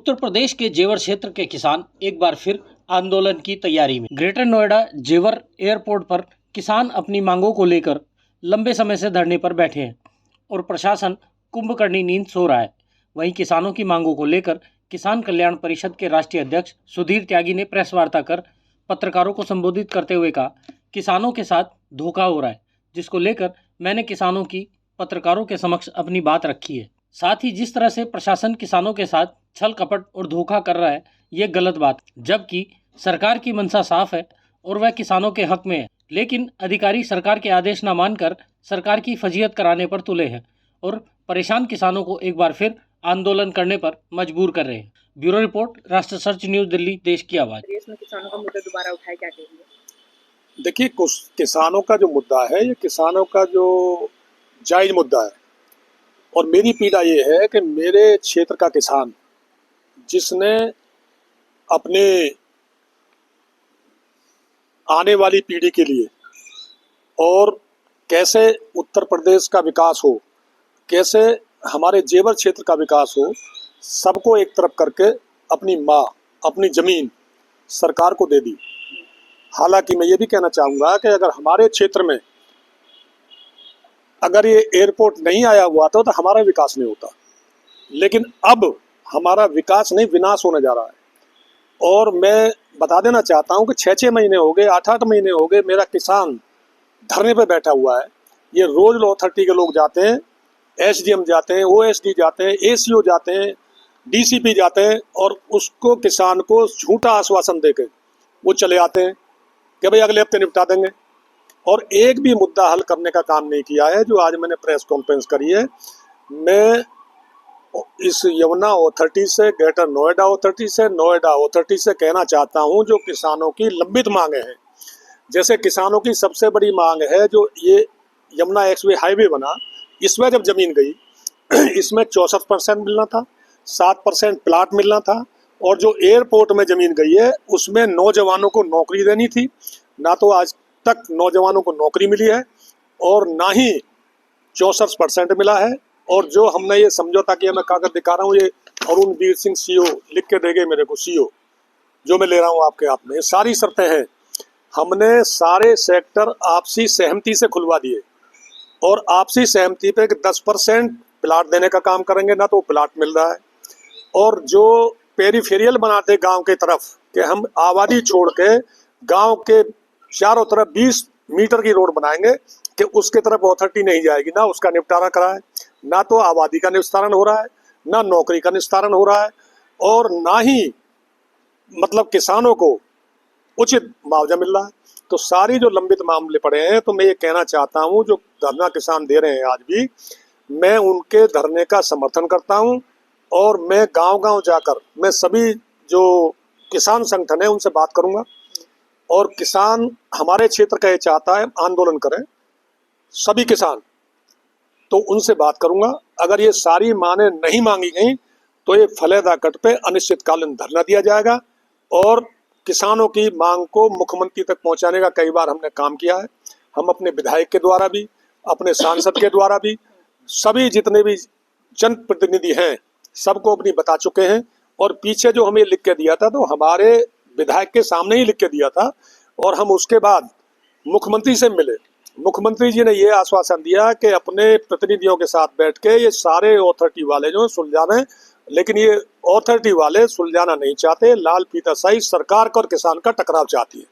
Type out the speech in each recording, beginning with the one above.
उत्तर प्रदेश के जेवर क्षेत्र के किसान एक बार फिर आंदोलन की तैयारी में। ग्रेटर नोएडा जेवर एयरपोर्ट पर किसान अपनी मांगों को लेकर लंबे समय से धरने पर बैठे हैं और प्रशासन कुंभकर्णी नींद सो रहा है। वहीं किसानों की मांगों को लेकर किसान कल्याण परिषद के राष्ट्रीय अध्यक्ष सुधीर त्यागी ने प्रेस वार्ता कर पत्रकारों को संबोधित करते हुए कहा, किसानों के साथ धोखा हो रहा है, जिसको लेकर मैंने किसानों की पत्रकारों के समक्ष अपनी बात रखी है। साथ ही जिस तरह से प्रशासन किसानों के साथ छल कपट और धोखा कर रहा है, ये गलत बात, जबकि सरकार की मंशा साफ है और वह किसानों के हक में है, लेकिन अधिकारी सरकार के आदेश न मानकर सरकार की फजीहत कराने पर तुले हैं और परेशान किसानों को एक बार फिर आंदोलन करने पर मजबूर कर रहे हैं। ब्यूरो रिपोर्ट, राष्ट्र सर्च न्यूज दिल्ली, देश की आवाज। देश में किसानों का मुद्दा दोबारा उठाए, क्या कहेंगे? देखिए, किसानों का जो मुद्दा है, ये किसानों का जो जायज मुद्दा है और मेरी पीड़ा ये है कि मेरे क्षेत्र का किसान जिसने अपने आने वाली पीढ़ी के लिए और कैसे उत्तर प्रदेश का विकास हो, कैसे हमारे जेवर क्षेत्र का विकास हो, सबको एक तरफ करके अपनी माँ, अपनी ज़मीन सरकार को दे दी। हालांकि मैं ये भी कहना चाहूँगा कि अगर हमारे क्षेत्र में अगर ये एयरपोर्ट नहीं आया हुआ तो हमारा विकास नहीं होता, लेकिन अब हमारा विकास नहीं, विनाश होने जा रहा है। और मैं बता देना चाहता हूँ कि 6-6 महीने हो गए, 8-8 महीने हो गए, मेरा किसान धरने पे बैठा हुआ है। ये रोज लॉ अथॉरिटी के लोग जाते हैं, एसडीएम जाते हैं, ओएसडी जाते हैं, एसीओ जाते हैं, डीसीपी जाते हैं और उसको किसान को झूठा आश्वासन देकर वो चले आते हैं कि भाई अगले हफ्ते निपटा देंगे, और एक भी मुद्दा हल करने का काम नहीं किया है। जो आज मैंने प्रेस कॉन्फ्रेंस करी है, मैं इस यमुना अथॉरिटी से, ग्रेटर नोएडा अथॉरिटी से, नोएडा अथॉरिटी से कहना चाहता हूं, जो किसानों की लंबित मांगे हैं, जैसे किसानों की सबसे बड़ी मांग है जो ये यमुना एक्सवे हाईवे बना, इसमें जब जमीन गई इसमें 64% मिलना था, 7% प्लाट मिलना था, और जो एयरपोर्ट में जमीन गई है उसमें नौजवानों को नौकरी देनी थी। ना तो आज तक नौजवानों को नौकरी मिली है और ना ही 64% मिला है। और जो हमने ये समझौता किया, मैं कागज दिखा रहा हूँ, ये अरुण वीर सिंह सीओ लिख के दे गए मेरे को, सीओ जो मैं ले रहा हूँ आपके हाथ में, ये सारी शर्तें हैं। हमने सारे सेक्टर आपसी सहमति से खुलवा दिए और आपसी सहमति पे 10% प्लाट देने का काम करेंगे, ना तो प्लाट मिल रहा है। और जो पेरीफेरियल बनाते गांव के तरफ कि हम आबादी छोड़ के गांव के चारों तरफ 20 मीटर की रोड बनाएंगे कि उसके तरफ अथॉरिटी नहीं जाएगी, ना उसका निपटारा कराए, ना तो आबादी का निस्तारण हो रहा है, ना नौकरी का निस्तारण हो रहा है, और ना ही मतलब किसानों को उचित मुआवजा मिल रहा है। तो सारी जो लंबित मामले पड़े हैं, तो मैं ये कहना चाहता हूँ, जो धरना किसान दे रहे हैं आज भी, मैं उनके धरने का समर्थन करता हूँ और मैं गांव-गांव जाकर मैं सभी जो किसान संगठन है उनसे बात करूंगा। और किसान हमारे क्षेत्र का ये चाहता है आंदोलन करें सभी किसान, तो उनसे बात करूंगा। अगर ये सारी मांगें नहीं मांगी गई तो ये फलेदा कट पे अनिश्चितकालीन धरना दिया जाएगा और किसानों की मांग को मुख्यमंत्री तक पहुंचाने का कई बार हमने काम किया है। हम अपने विधायक के द्वारा भी, अपने सांसद के द्वारा भी, सभी जितने भी जनप्रतिनिधि हैं सबको अपनी बता चुके हैं। और पीछे जो हमें लिख के दिया था तो हमारे विधायक के सामने ही लिख के दिया था, और हम उसके बाद मुख्यमंत्री से मिले। मुख्यमंत्री जी ने ये आश्वासन दिया कि अपने प्रतिनिधियों के साथ बैठ के ये सारे अथॉरिटी वाले जो सुलझाने, लेकिन ये अथॉरिटी वाले सुलझाना नहीं चाहते। लाल फीताशाही सरकार और किसान का टकराव चाहती है।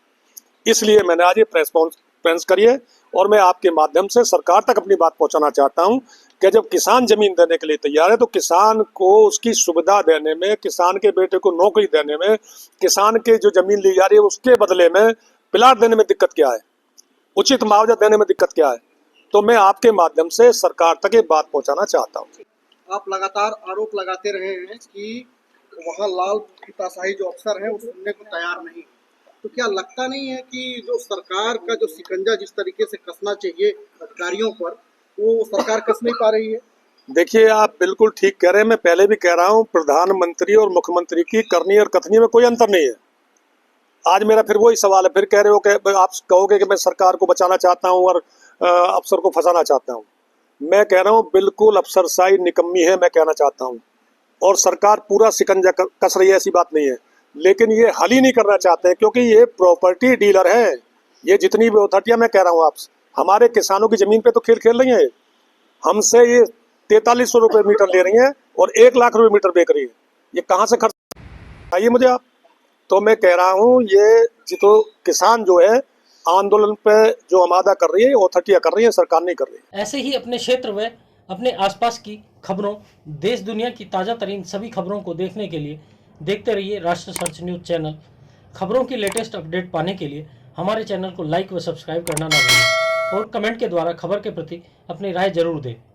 इसलिए मैंने आज ये प्रेस कॉन्फ्रेंस करी है और मैं आपके माध्यम से सरकार तक अपनी बात पहुंचाना चाहता हूं कि जब किसान जमीन देने के लिए तैयार है तो किसान को उसकी सुविधा देने में, किसान के बेटे को नौकरी देने में, किसान के जो जमीन ली जा रही है उसके बदले में प्लाट देने में दिक्कत क्या है, उचित मुआवजा देने में दिक्कत क्या है। तो मैं आपके माध्यम से सरकार तक ये बात पहुंचाना चाहता हूँ। आप लगातार आरोप लगाते रहे हैं कि वहाँ लाल फीताशाही जो अफसर है वो सुनने को तैयार नहीं, तो क्या लगता नहीं है कि जो सरकार का जो शिकंजा जिस तरीके से कसना चाहिए अधिकारियों पर, वो सरकार कस नहीं पा रही है? देखिए, आप बिल्कुल ठीक कह रहे हैं। मैं पहले भी कह रहा हूँ, प्रधानमंत्री और मुख्यमंत्री की करनी और कथनी में कोई अंतर नहीं है। आज मेरा फिर वही सवाल है, फिर कह रहे हो कि आप कहोगे कि मैं सरकार को बचाना चाहता हूँ और अफसर को फंसाना चाहता हूँ। मैं कह रहा हूँ बिल्कुल अफसरशाही निकम्मी है, मैं कहना चाहता हूँ। और सरकार पूरा शिकंजा कस रही है, ऐसी बात नहीं है, लेकिन ये हल ही नहीं करना चाहते हैं क्योंकि ये प्रॉपर्टी डीलर हैं। ये जितनी भी अथॉरिटियां, मैं कह रहा हूँ आप, हमारे किसानों की जमीन पे तो खेल खेल रही हैं। हमसे ये 4300 रुपये मीटर ले रही हैं और 1 लाख रुपये मीटर बेच रही है। ये कहाँ से खर्च आइए मुझे आप। तो मैं कह रहा हूँ ये जो किसान जो है आंदोलन पे जो आमादा कर रही है, अथॉरिटियां कर रही है, सरकार नहीं कर रही है। ऐसे ही अपने क्षेत्र व अपने आसपास की खबरों, देश दुनिया की ताज़ा तरीन सभी खबरों को देखने के लिए देखते रहिए राष्ट्र सर्च न्यूज़ चैनल। खबरों की लेटेस्ट अपडेट पाने के लिए हमारे चैनल को लाइक व सब्सक्राइब करना ना भूलें और कमेंट के द्वारा खबर के प्रति अपनी राय जरूर दें।